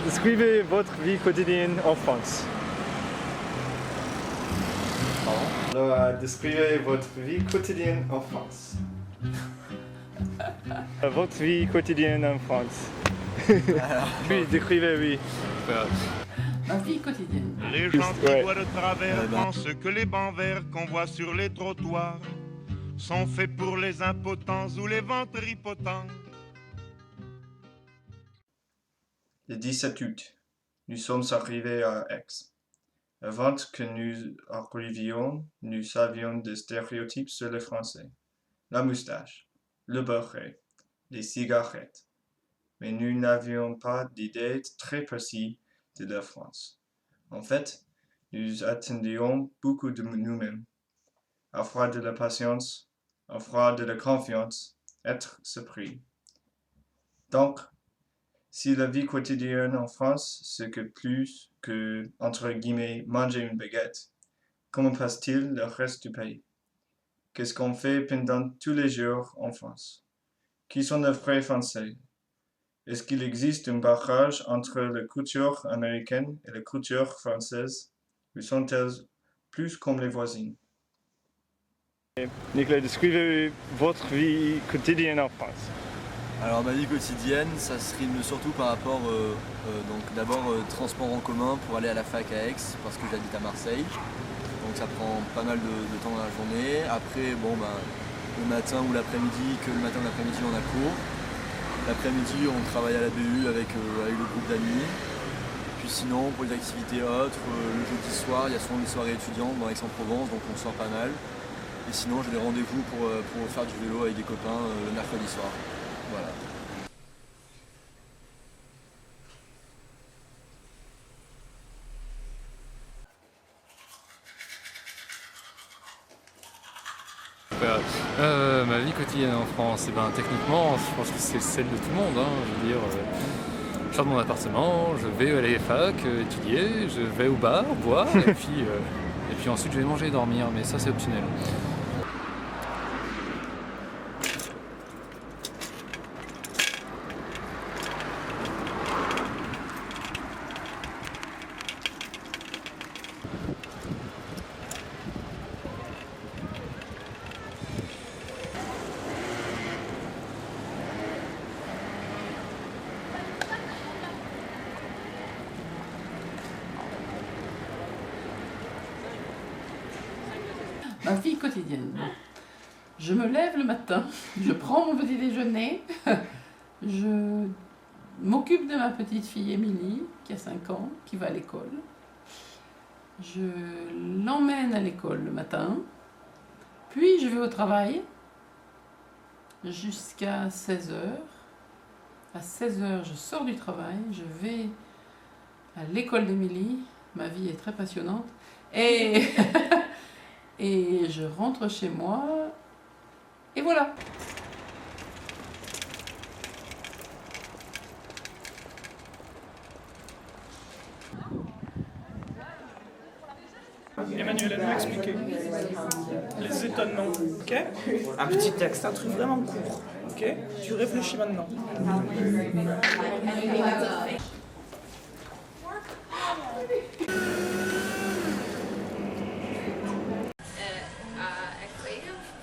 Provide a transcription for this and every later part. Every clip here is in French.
Décrivez votre vie quotidienne en France. Alors, décrivez votre vie quotidienne en France. Votre vie quotidienne en France. Oui, décrivez, oui. Ma vie quotidienne. Les gens qui Ouais. voient de travers pensent que les bancs verts qu'on voit sur les trottoirs sont faits pour les impotents ou les ventripotents. Le 17 août, nous sommes arrivés à Aix. Avant que nous arrivions, nous savions des stéréotypes sur les Français. La moustache, le beurre, les cigarettes. Mais nous n'avions pas d'idée très précise de la France. En fait, nous attendions beaucoup de nous-mêmes. À froid de la patience, à froid de la confiance, être surpris. Donc, si la vie quotidienne en France, c'est que plus que, entre guillemets, manger une baguette, comment passe-t-il le reste du pays? Qu'est-ce qu'on fait pendant tous les jours en France? Qui sont les vrais Français? Est-ce qu'il existe un barrage entre la culture américaine et la culture française? Ou sont-elles plus comme les voisines? Nicolas, décrivez votre vie quotidienne en France. Alors ma vie quotidienne, ça se rime surtout par rapport, donc d'abord transport en commun pour aller à la fac à Aix parce que j'habite à Marseille, donc ça prend pas mal de temps dans la journée. Après le matin ou l'après-midi, que le matin ou l'après-midi on a cours. L'après-midi on travaille à la BU avec le groupe d'amis. Puis sinon pour les activités autres, le jeudi soir il y a souvent des soirées étudiantes dans Aix-en-Provence donc on sort pas mal. Et sinon j'ai des rendez-vous pour faire du vélo avec des copains le mercredi soir. Voilà. Ma vie quotidienne en France, techniquement, je pense que c'est celle de tout le monde. Je veux dire, je sors de mon appartement, je vais à la fac étudier, je vais au bar, boire, et puis ensuite je vais manger et dormir, mais ça c'est optionnel. Ma vie quotidienne. Je me lève le matin, je prends mon petit déjeuner, je m'occupe de ma petite fille Émilie, qui a 5 ans, qui va à l'école. Je l'emmène à l'école le matin, puis je vais au travail jusqu'à 16h. À 16h, je sors du travail, je vais à l'école d'Émilie. Ma vie est très passionnante. Et je rentre chez moi, et voilà. Emmanuel a nous expliqué les étonnements, ok? Un petit texte, un truc vraiment court, ok? Tu réfléchis maintenant.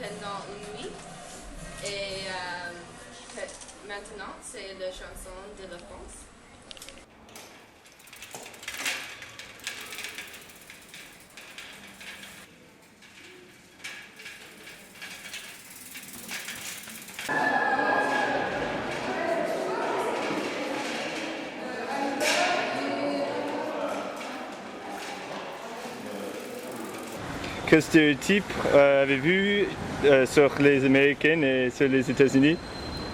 Pendant une nuit et maintenant c'est la chanson de la France. Quel stéréotype avez-vous sur les Américaines et sur les États-Unis?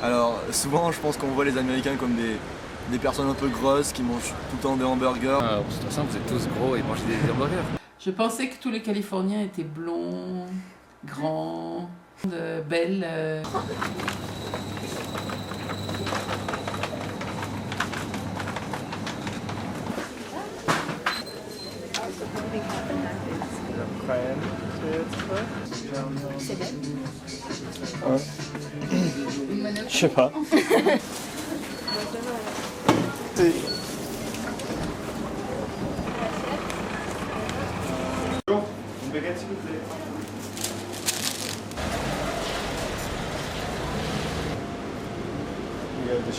Alors souvent je pense qu'on voit les Américains comme des personnes un peu grosses qui mangent tout le temps des hamburgers. C'est tout simple, vous êtes tous gros et mangez des hamburgers. Je pensais que tous les Californiens étaient blonds, grands, belles. C'est bien. Je sais pas.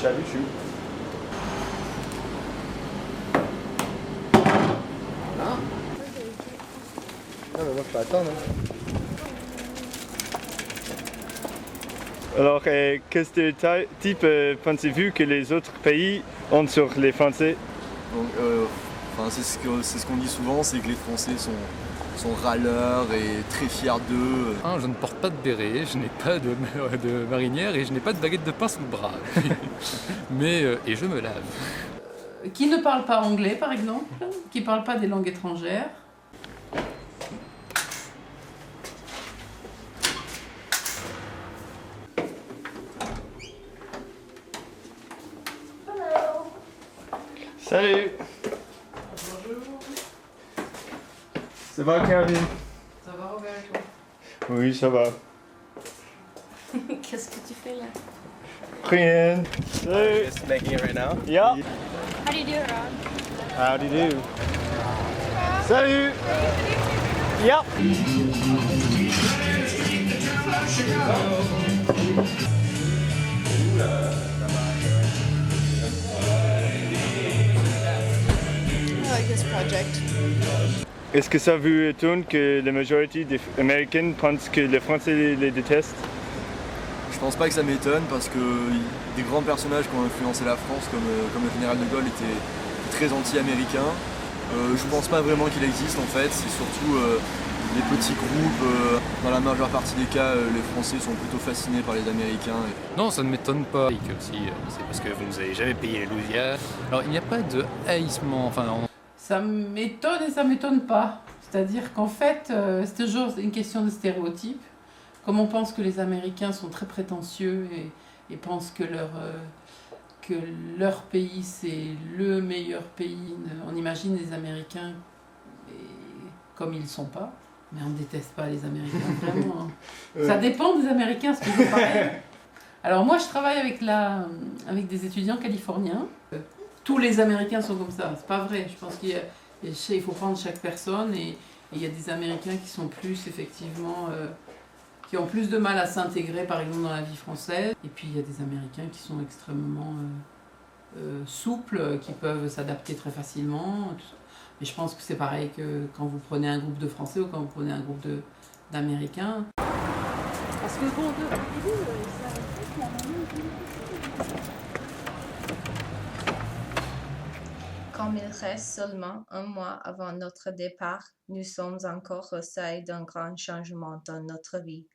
Salut, chou. Voilà. Non, mais moi, je peux attendre. Alors, quel stéréotype pensez-vous que les autres pays ont sur les Français? Donc, c'est ce qu'on dit souvent, c'est que les Français sont râleurs et très fiers d'eux. Je ne porte pas de béret, je n'ai pas de marinière et je n'ai pas de baguette de pain sous le bras. Et je me lave. Qui ne parle pas anglais, par exemple, qui ne parle pas des langues étrangères. Salut. Bonjour. Ça va, Kevin? Ça va, Robert, et toi? Oui, ça va. Qu'est-ce que tu fais là? Rien. Salut. Just making it right now. Yeah. How do you do it, Ron? How do you do? Salut. Yep. I like this project. Est-ce que ça vous étonne que la majorité des Américains pensent que les Français les détestent? Je pense pas que ça m'étonne parce que des grands personnages qui ont influencé la France comme le général de Gaulle étaient très anti-américains. Je pense pas vraiment qu'il existe en fait, c'est surtout des petits groupes. Dans la majeure partie des cas, les Français sont plutôt fascinés par les Américains. Non, ça ne m'étonne pas. Et que aussi, c'est parce que vous n'avez jamais payé les Louisiana. Alors, il n'y a pas de haïssement. Ça m'étonne et ça m'étonne pas. C'est-à-dire qu'en fait, c'est toujours une question de stéréotype. Comme on pense que les Américains sont très prétentieux et pensent que leur pays c'est le meilleur pays, on imagine les Américains comme ils ne sont pas. Mais on ne déteste pas les Américains, vraiment. Hein. Ça dépend des Américains, c'est toujours pareil. Alors moi, je travaille avec des étudiants californiens. Tous les Américains sont comme ça, c'est pas vrai. Je pense qu'il faut prendre chaque personne et il y a des Américains qui sont plus, effectivement, qui ont plus de mal à s'intégrer, par exemple, dans la vie française. Et puis il y a des Américains qui sont extrêmement souples, qui peuvent s'adapter très facilement. Tout ça. Mais je pense que c'est pareil que quand vous prenez un groupe de Français ou quand vous prenez un groupe d'Américains. Parce que bon, Comme il reste seulement un mois avant notre départ, nous sommes encore au seuil d'un grand changement dans notre vie.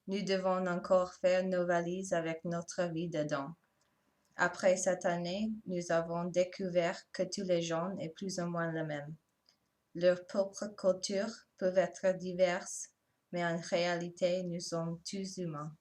Nous devons encore faire nos valises avec notre vie dedans. Après cette année, nous avons découvert que tous les gens sont plus ou moins les mêmes. Leurs propres cultures peuvent être diverses, mais en réalité, nous sommes tous humains.